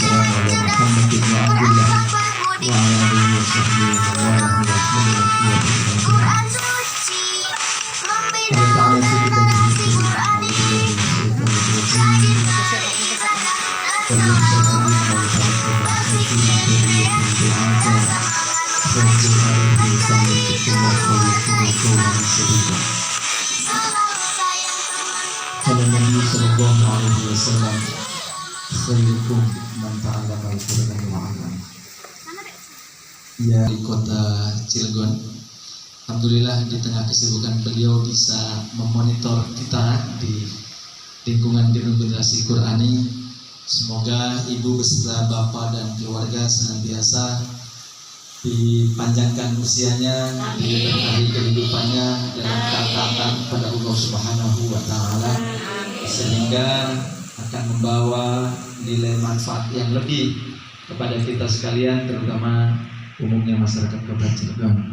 والسلام على محمد بن عبد الله وعلى آله وصحبه ومن والاه. Kalau Nabi Sallallahu Alaihi Wasallam khairukum man ta'allama al-Qur'an wa 'allama. Ya, di kota Cilegon. Alhamdulillah di tengah kesibukan beliau bisa memonitor kita di lingkungan Gedung Generasi Qur'ani. Semoga ibu beserta bapak dan keluarga senantiasa dipanjangkan usianya, diberkahi kehidupannya dalam ketaatan pada Allah Subhanahu wa Ta'ala, sehingga akan membawa nilai manfaat yang lebih kepada kita sekalian, terutama umumnya masyarakat Kota Cilegon.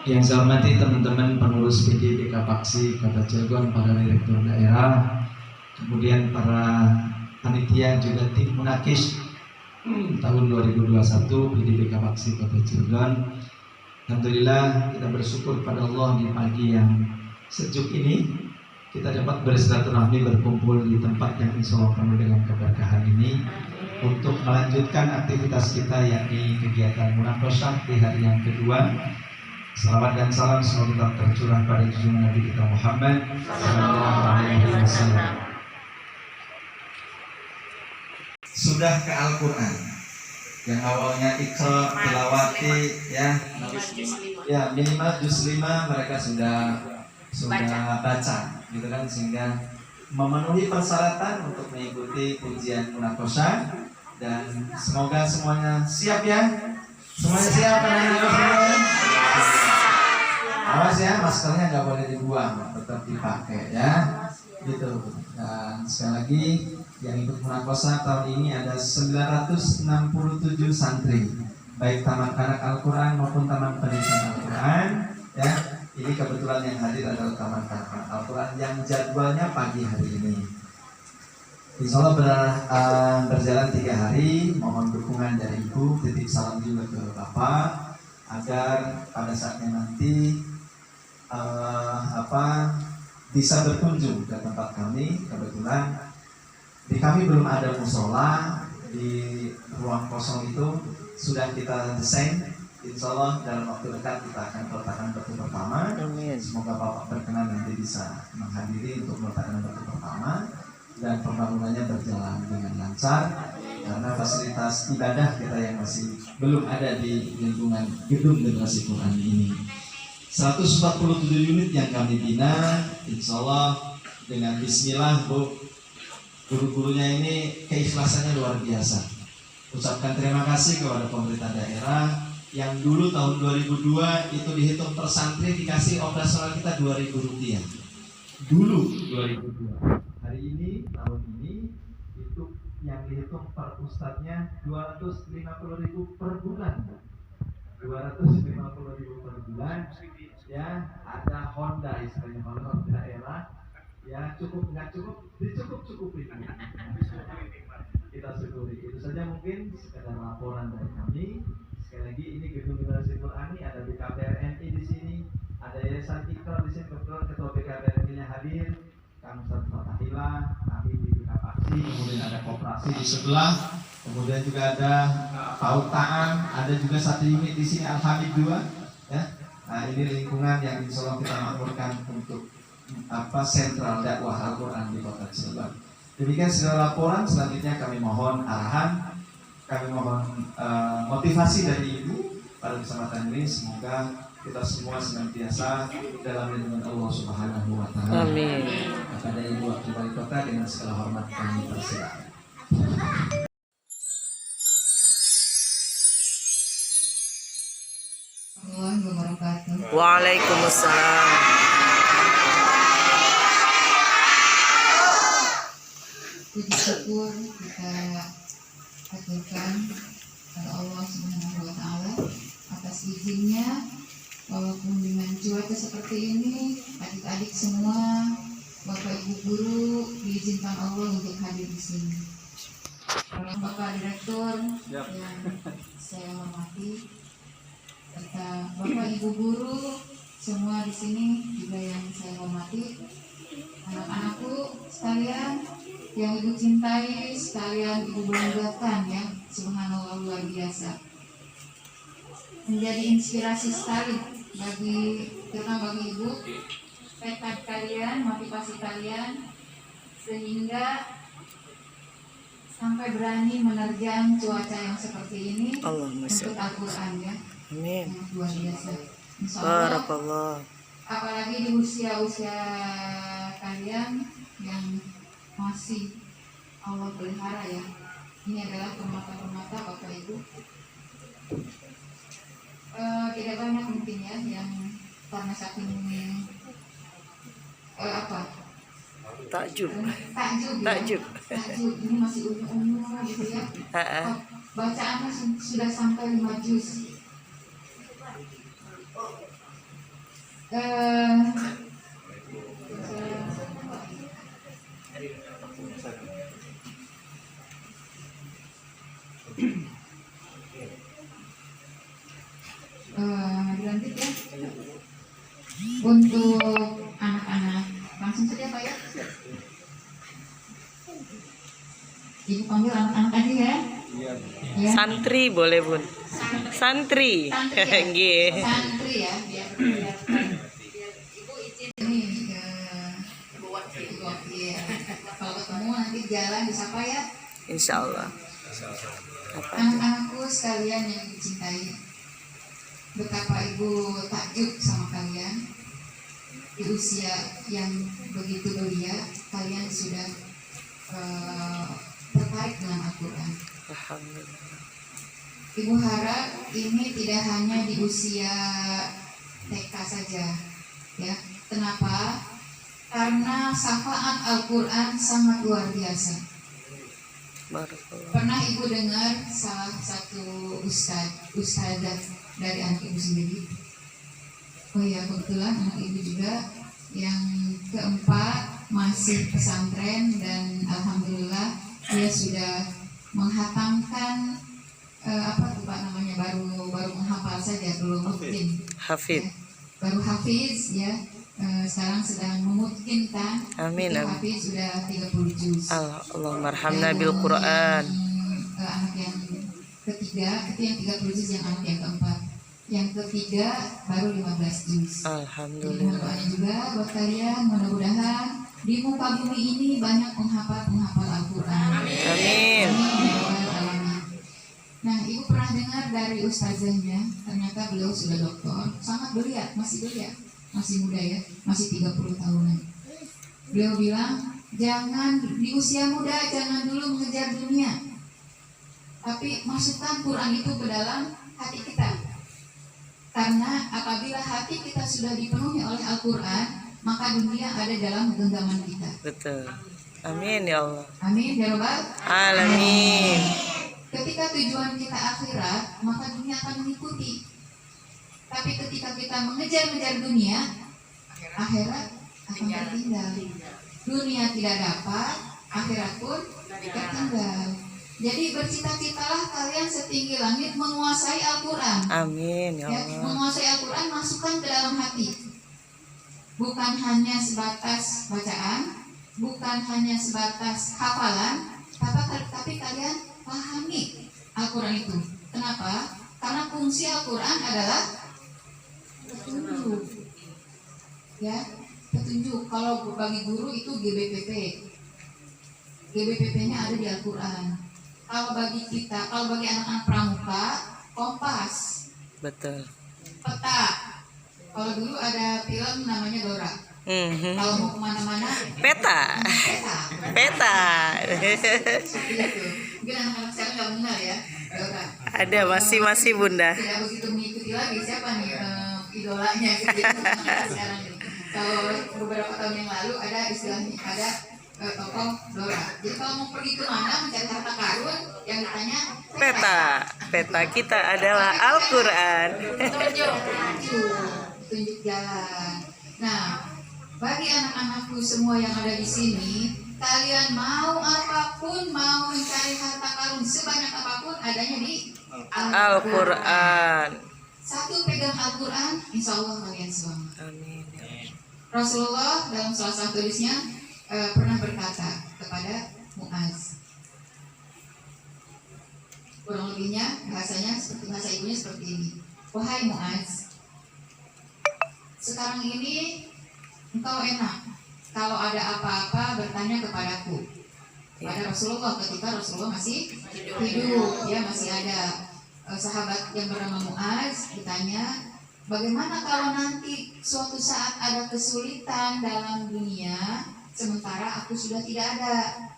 Yang saya hormati teman-teman pengurus PDBK Paksi Kota Cilegon, para direktur daerah, kemudian para panitia juga tim Munakis tahun 2021 PDBK Paksi Kota Cilegon. Alhamdulillah kita bersyukur pada Allah di pagi yang sejuk ini kita dapat bersilaturahmi, berkumpul di tempat yang insya Allah penuh dengan keberkahan ini untuk melanjutkan aktivitas kita, yakni kegiatan munaqasyah di hari yang kedua. Salawat dan salam semoga tetap tercurah pada junjungan Nabi kita Muhammad sallallahu alaihi wasallam. Sudah ke Al-Quran yang awalnya Iqra, tilawati, ya minimal juz 5 mereka sudah baca gitu kan, sehingga memenuhi persyaratan untuk mengikuti ujian munaqasyah. Dan semoga semuanya siap ya. Semuanya siap kan? Awas ya, maskernya nggak boleh dibuang, tetap dipakai ya. Gitu. Dan sekali lagi yang ikut munaqasyah tahun ini ada 967 santri, baik Taman Kanak Al-Quran maupun Taman Pendidikan Al-Quran ya. Ini kebetulan yang hadir adalah Taman Kanak Al-Quran yang jadwalnya pagi hari ini. Insya Allah berjalan 3 hari. Mohon dukungan dari Ibu, titip salam juga ke Bapak agar pada saatnya nanti bisa berkunjung ke tempat kami. Kebetulan di kami belum ada musola, di ruang kosong itu sudah kita desain. Insya Allah dalam waktu dekat kita akan meletakkan batu pertama. Semoga Bapak berkenan nanti bisa menghadiri untuk meletakkan batu pertama dan pembangunannya berjalan dengan lancar, karena fasilitas ibadah kita yang masih belum ada di lingkungan Gedung Generasi Qur'an ini. 147 unit yang kami bina, insya Allah dengan bismillah Bu, guru-gurunya ini keikhlasannya luar biasa. Ucapkan terima kasih kepada pemerintah daerah yang dulu tahun 2002 itu dihitung per santri dikasih operasional kita Rp2.000. Dulu 2002. Hari ini, tahun ini itu yang dihitung per ustadznya Rp250.000 per bulan. Rp250.000 per bulan. Ya, ada Honda istilahnya, Honda daerah. Ya, cukup nggak cukup, dicukup-cukupin. Kita syukuri. Itu saja mungkin sekedar laporan dari kami. Sekali lagi ini Gedung Generasi Qur'ani, ada BKBRNI di sini, ada Yayasan Iqra di sini, kebetulan ketua BKBRNI-nya hadir, Kang Ustaz Fatahillah, kami di BK Paksi, kemudian ada koperasi di sebelah, kemudian juga ada Pautaan, ada juga satu unit di sini Al-Hamid 2, ya. Nah, ini lingkungan yang insya Allah kita makmurkan untuk sentral dakwah Al-Quran di Kota Cilegon. Demikian segala laporan. Selanjutnya kami mohon arahan, kami mohon motivasi dari Ibu pada kesempatan ini. Semoga kita semua senantiasa dalam lindungan Allah Subhanahu wa Ta'ala. Amin. Kepada Ibu Wakil Wali Kota dengan segala hormat kami persilakan. Waalaikumsalam. Puji syukur kita aturkan kepada Allah Subhanahu wa Ta'ala atas izinnya, walaupun dengan cuaca seperti ini, adik-adik semua, bapak ibu guru diizinkan Allah untuk hadir di sini. Bapak Direktur yang saya hormati, serta Bapak Ibu guru semua di sini juga yang saya hormati, anak-anakku sekalian yang Ibu cintai, sekalian Ibu banggakan ya, subhanallah luar biasa. Menjadi inspirasi sekali terutama bagi Ibu, tekad kalian, motivasi kalian, sehingga sampai berani menerjang cuaca yang seperti ini untuk Al-Quran ya. Amin. Luar biasa. Insya Allah, Barakallah. apalagi di usia-usia kalian yang masih Allah pelihara ya. Ini adalah permata-permata Bapak Ibu. Tidak banyak mungkin ya yang karena saking Takjub. takjub ini masih unyu-unyu gitu ya. Bacaannya sudah sampai 5 juz. Dilanjut ya untuk anak-anak, langsung saja Pak ya. Ibu panggil anak-anak aja ya. Ya. Santri boleh Bun. Santri. Santri ya. Santri ya, biar Ibu izin ini ke Ibu Wakil. Kalau ketemu nanti jalan disapa ya. Insya Allah. Anak-anakku sekalian yang dicintai, betapa Ibu takjub sama kalian. Di usia yang begitu belia, kalian sudah tertarik dengan Al-Quran. Alhamdulillah. Ibu harap ini tidak hanya di usia TK saja, ya. Kenapa? Karena syafaat Al-Quran sangat luar biasa. Barakallah. Pernah Ibu dengar salah satu ustadzah dari anak Ibu sendiri? Oh ya, kebetulan anak Ibu juga yang keempat masih pesantren dan alhamdulillah dia sudah menghatamkan baru menghafal saja, belum mungkin. Hafid. Ya, baru hafiz ya. Sekarang sedang memutkinkan. Amin. Hafiz sudah 30 juz. Allahumma arhamna bil Quran. Anak yang ketiga itu yang 30 juz, yang anak yang keempat. Yang ketiga baru 15 juz. Alhamdulillah. Doanya juga buat kalian, mudah-mudahan di muka bumi ini banyak penghafal Al-Quran. Amin. Nah, Ibu pernah dengar dari ustazahnya, ternyata beliau sudah doktor, sangat belia, masih muda ya, masih 30 tahunan. Beliau bilang, jangan di usia muda, jangan dulu mengejar dunia, tapi masukkan Quran itu ke dalam hati kita. Karena apabila hati kita sudah dipenuhi oleh Al-Quran, maka dunia ada dalam genggaman kita. Betul. Amin ya Allah. Amin ya Rabbal Alamin. Ketika tujuan kita akhirat, maka dunia akan mengikuti. Tapi ketika kita mengejar-ngejar dunia, akhirat akan tertinggal. Dunia tidak dapat, akhirat pun tertinggal. Jadi bercita-citalah kalian setinggi langit menguasai Al-Quran. Amin ya Ya, Allah. menguasai Al-Quran, masukkan ke dalam hati. Bukan hanya sebatas bacaan, bukan hanya sebatas hafalan, tapi kalian pahami Al-Quran itu. Kenapa? Karena fungsi Al-Quran adalah petunjuk. Ya, petunjuk. Kalau bagi guru itu GBPP. GBPP-nya ada di Al-Quran. Kalau bagi anak-anak pramuka, kompas. Betul. Peta. Kalau dulu ada film namanya Dora. Kalau mau kemana-mana, Peta. Peta. Seperti itu. Mungkin anak-anak sekarang nggak mengenal ya Dora. Ada masih Bunda. Tidak begitu mengikuti lagi siapa nih idolanya gitu ya, anak-anak sekarang ini. Kalau beberapa tahun yang lalu ada istilahnya, ada tokoh Dora. Jadi kalau mau pergi ke mana mencari harta karun, yang ditanya Peta. Peta kita adalah Al-Quran. tunjuk jalan. Nah, bagi anak-anakku semua yang ada di sini, Kalian mau apapun, mau mencari harta karun sebanyak apapun, adanya di Al-Quran. Satu pegang Al-Quran, insya Allah kalian selamat. Amin. Rasulullah dalam salah satu hadisnya pernah berkata kepada Muaz, kurang lebihnya bahasanya seperti bahasa ibunya seperti ini. Wahai Muaz, sekarang ini engkau enak kalau ada apa-apa bertanya kepadaku. Pada Rasulullah ketika Rasulullah masih hidup, ya masih ada sahabat yang bernama Muaz ditanya, bagaimana kalau nanti suatu saat ada kesulitan dalam dunia sementara aku sudah tidak ada,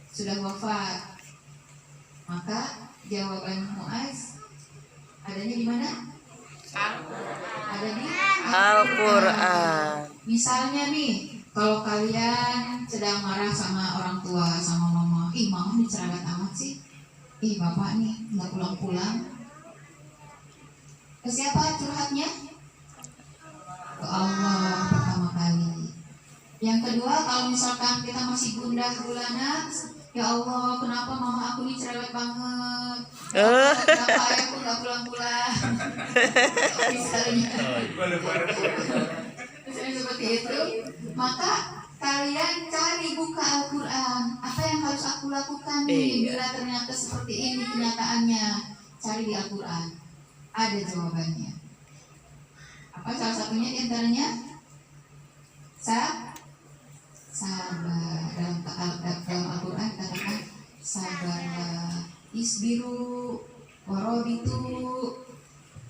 sudah wafat? Maka jawaban Muaz adanya di mana? Ada di Al-Quran. Misalnya nih, kalau kalian sedang marah sama orang tua, sama mama, ih mama nih cerewet amat sih, ih bapak nih nggak pulang-pulang. Ke siapa curhatnya? Ke Allah pertama kali. Yang kedua, kalau misalkan kita masih gundah gulana, ya Allah kenapa mama aku nih cerewet banget, kenapa ayahku nggak pulang-pulang. Misalnya seperti itu, maka kalian cari buka Al-Quran. Apa yang harus aku lakukan nih bila ternyata seperti ini kenyataannya? Cari di Al-Quran, ada jawabannya. Apa salah satunya diantaranya? Sabar. Dalam Al-Quran dikatakan sabarlah, isbiru warobitu,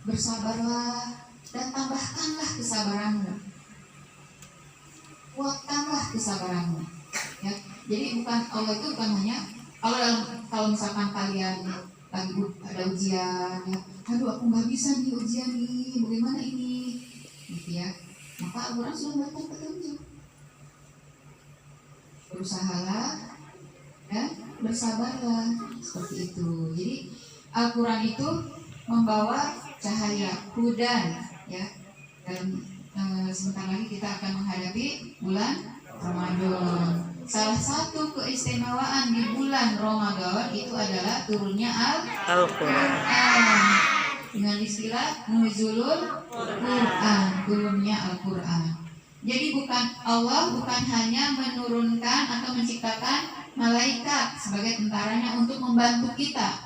bersabarlah dan tambahkanlah kesabaranmu, kuatkanlah kesabaranmu, ya. Jadi bukan Allah itu bukan hanya kalau misalkan kalian lagi ada ujian, ya, aduh aku nggak bisa nih ujian nih, bagaimana ini, gitu ya. Maka Al-Quran sudah memberikan petunjuk. Berusahalah dan bersabarlah, seperti itu. Jadi Al-Quran itu membawa cahaya, hudan, ya. Dan sebentar lagi kita akan menghadapi bulan Ramadan. Salah satu keistimewaan di bulan Ramadan itu adalah turunnya Al-Quran dengan istilah nuzulul Quran, turunnya Al-Quran. Jadi Allah bukan hanya menurunkan atau menciptakan malaikat sebagai tentaranya untuk membantu kita.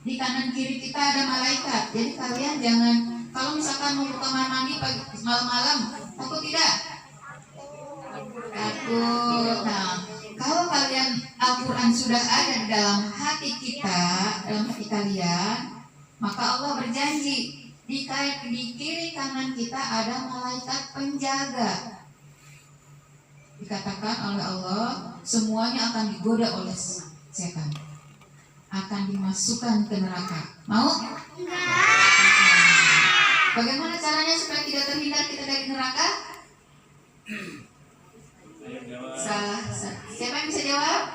Di kanan kiri kita ada malaikat. Jadi kalian jangan, kalau misalkan mau ke kamar mandi malam-malam, takut tidak? Takut. Nah, kalau kalian Al-Quran sudah ada di dalam hati kita, dalam hati kalian, maka Allah berjanji di kiri kanan kita ada malaikat penjaga. Dikatakan oleh Allah, semuanya akan digoda oleh setan, akan dimasukkan ke neraka. Mau? Bagaimana caranya supaya tidak terhindar kita dari neraka? Salah. Siapa yang bisa jawab?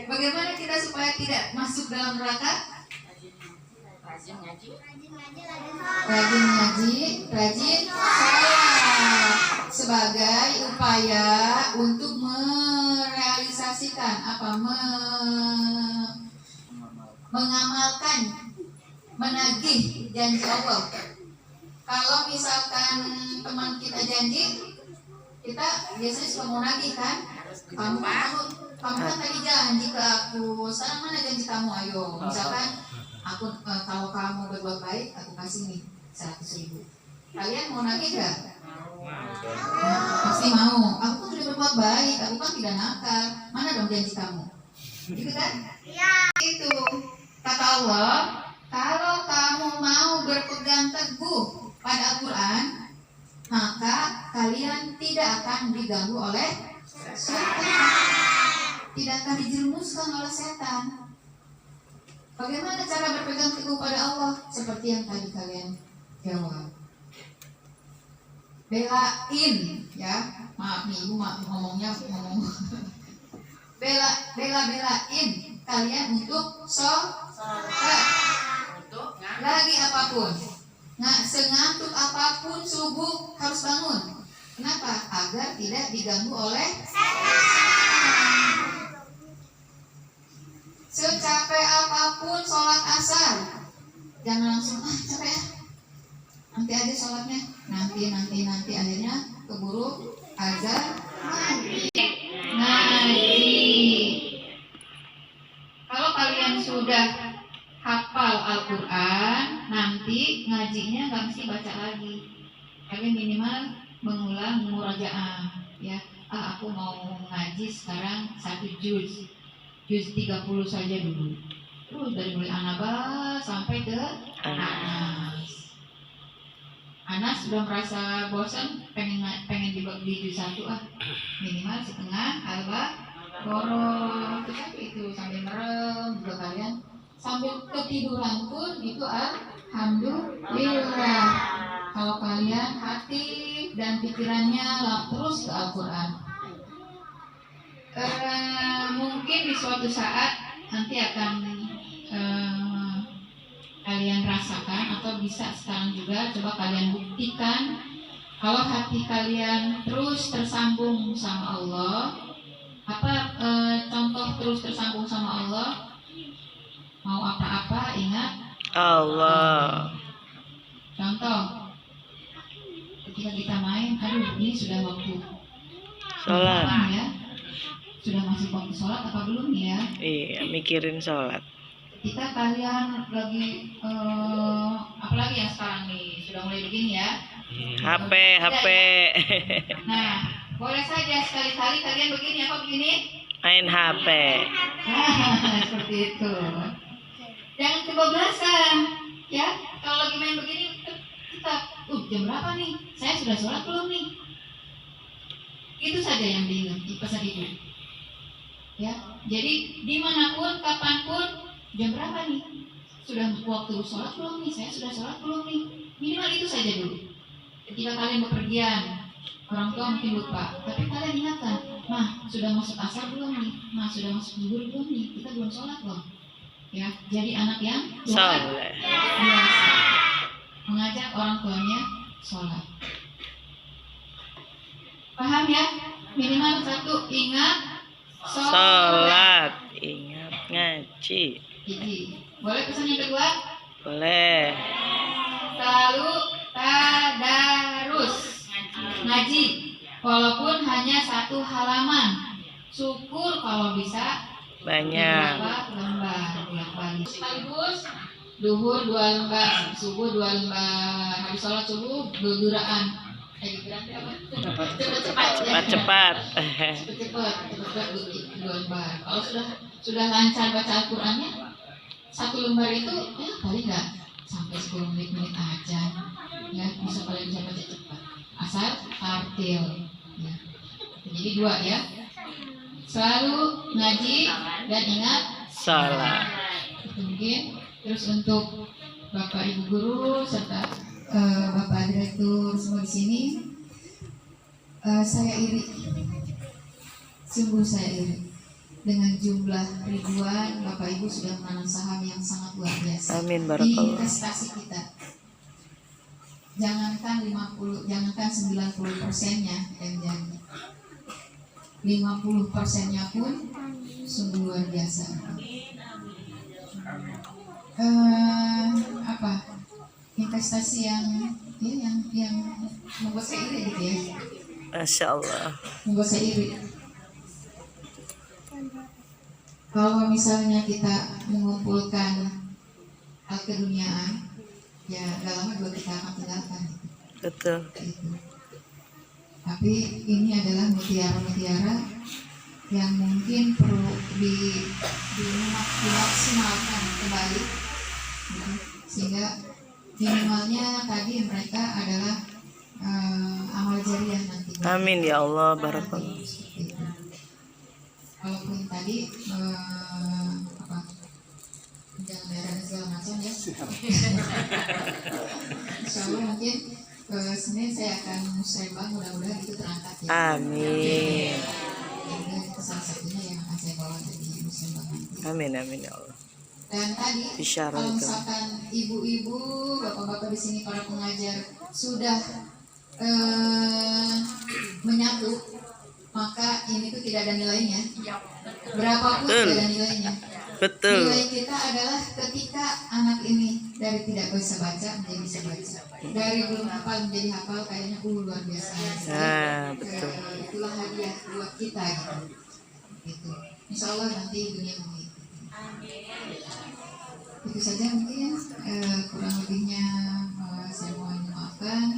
Bagaimana kita supaya tidak masuk dalam neraka? Rajin ngaji, rajin sholat sebagai upaya untuk merealisasikan mengamalkan, menagih janji Allah. Kalau misalkan teman kita janji, kita biasanya suka mau nagih kan? Kamu kan tadi janji ke aku, sekarang mana janji kamu? Ayo, misalkan aku kalau kamu berbuat baik, aku kasih nih 100.000. Kalian mau nagih gak? Pasti mau. Aku kan sudah berbuat baik, aku kan tidak nakal. Mana dong janji kamu? Gitu kan? Iya. Itu kata Allah, kalau kamu mau berpegang teguh pada Al-Quran, maka kalian tidak akan diganggu oleh setan, tidak akan dijerumuskan oleh setan. Bagaimana cara berpegang teguh pada Allah? Seperti yang tadi kalian jawab. Belain, ya. Maaf nih ibu ngomong. Belain kalian untuk sholat. Lagi apapun, sengantuk apapun subuh harus bangun. Kenapa? Agar tidak diganggu oleh secapek apapun sholat asar. Jangan langsung capek ya. Nanti aja sholatnya. Nanti akhirnya keburu azan ngaji. Kalau kalian sudah hafal Al-Quran, nanti ngajinya nggak mesti baca lagi. Kalian minimal mengulang murajaah, ya. Aku mau ngaji sekarang 1 juz 30 saja dulu. Terus dari mulai An-Naba sampai ke Anas. Anas sudah merasa bosan, pengen di juz 1 minimal setengah Al-Baqarah. Itu sambil merem juga kalian. Sambil ketiduran pun itu alhamdulillah. Kalau kalian hati dan pikirannya terus ke Al-Quran. Mungkin di suatu saat nanti akan kalian rasakan, atau bisa sekarang juga coba kalian buktikan kalau hati kalian terus tersambung sama Allah. Contoh terus tersambung sama Allah? Mau apa-apa ingat Allah. Contoh, ketika kita main, ini sudah waktu Sholat. ya, sudah masuk waktu sholat apa belum ya? Iya, mikirin sholat. Ketika kalian lagi apalagi yang sekarang nih sudah mulai begini ya, HP. Nah, boleh saja sekali-kali kalian begini begini. Main HP. Seperti itu. Jangan kebablasan, ya. Kalau lagi main begini, kita, jam berapa nih? Saya sudah sholat belum nih? Itu saja yang diingat di pesan ibu. Ya, jadi dimanapun, kapanpun, jam berapa nih? Sudah waktu sholat belum nih? Saya sudah sholat belum nih? Minimal itu saja dulu. Ketika kalian bepergian, orang tua mungkin lupa, tapi kalian ingatkan, sudah masuk asar belum nih? Sudah masuk zuhur belum nih? Kita belum sholat loh. Ya, jadi anak yang Sholat. biasa, mengajak orang tuanya sholat. Paham ya? Minimal 1, ingat Sholat. Ingat ngaji. Boleh pesan yang kedua? Boleh. Selalu tadarus ngaji, walaupun hanya 1 halaman. Syukur kalau bisa Banyak. berapa lembar tiap kali. Sekaligus duhur 2 lembar, subuh 2 lembar, habis sholat subuh berduraan. Cepat. Cepat 2 lembar. Kalau sudah lancar baca Al-Qurannya, 1 lembar itu paling nggak sampai 10 menit aja. Ya, bisa kalian bisa baca cepat. Asal tartil. Ya. Jadi 2 ya. Selalu ngaji dan ingat Sholat. itu mungkin. Terus untuk Bapak Ibu guru serta Bapak Direktur semua di sini, saya iri, sungguh saya iri dengan jumlah ribuan Bapak Ibu sudah menanam saham yang sangat luar biasa. Amin, Di barakallah. investasi kita, jangankan 90% yang jadi, 50% pun sungguh luar biasa. Investasi yang membuat saya iri gitu ya. Masya Allah. Membuat saya iri. Kalau misalnya kita mengumpulkan hal keduniaan, ya gak lama juga kita akan tinggalkan. Betul. Gitu. Tapi ini adalah mutiara-mutiara yang mungkin perlu dimaksimalkan kembali, gitu. Sehingga minimalnya tadi mereka adalah amal jariah nanti. Amin ya Allah, barakallah. Walaupun tadi jangan daerah dan segala macam ya. Insya Allah mungkin Senin saya akan musrembang, mudah-mudahan itu terangkat ya. Amin. Mudah-mudahan itu salah satunya yang akan saya bawa dari musrembang nanti. Amin ya Allah. Dan tadi Bisyara kalau itu. misalkan ibu-ibu, bapak-bapak di sini para pengajar sudah menyatu, maka ini tuh tidak ada nilainya. Berapapun Betul. tidak ada nilainya. Betul. Nilai kita adalah ketika anak ini dari tidak bisa baca menjadi bisa baca, dari belum hafal menjadi hafal, kayaknya luar biasa. Betul. Itulah hadiah buat kita gitu. Gitu. Insya Allah nanti dunia mengikuti. Itu saja mungkin, kurang lebihnya saya mohon maafkan.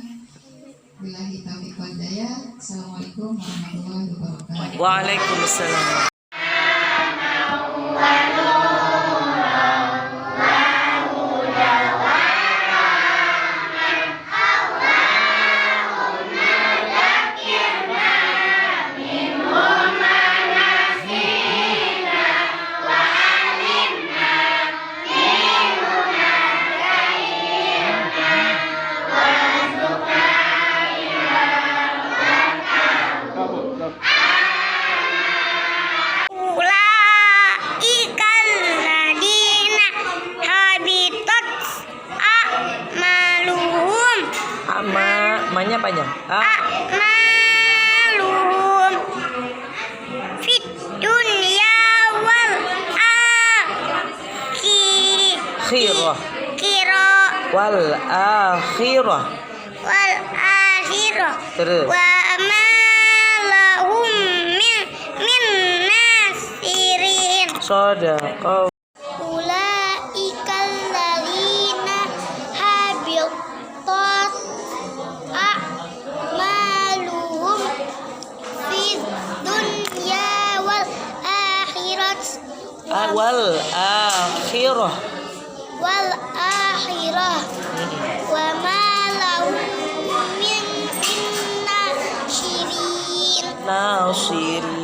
Billahi taufiq wal hidayah. Assalamualaikum warahmatullahi wabarakatuh. Waalaikumsalam. Ulaikal ladina habitat a'maluhum Manya panjang. a'maluhum fit dunya wal Khirah. akhirah Wal akhirah. Terus. wa ma lahum min nasirin. Shadaqah. Ulaikal ladzina habitat a'maluhum fid dunya wal akhirat Wal akhirah. wa ma lahum min nasirin. Nasirin.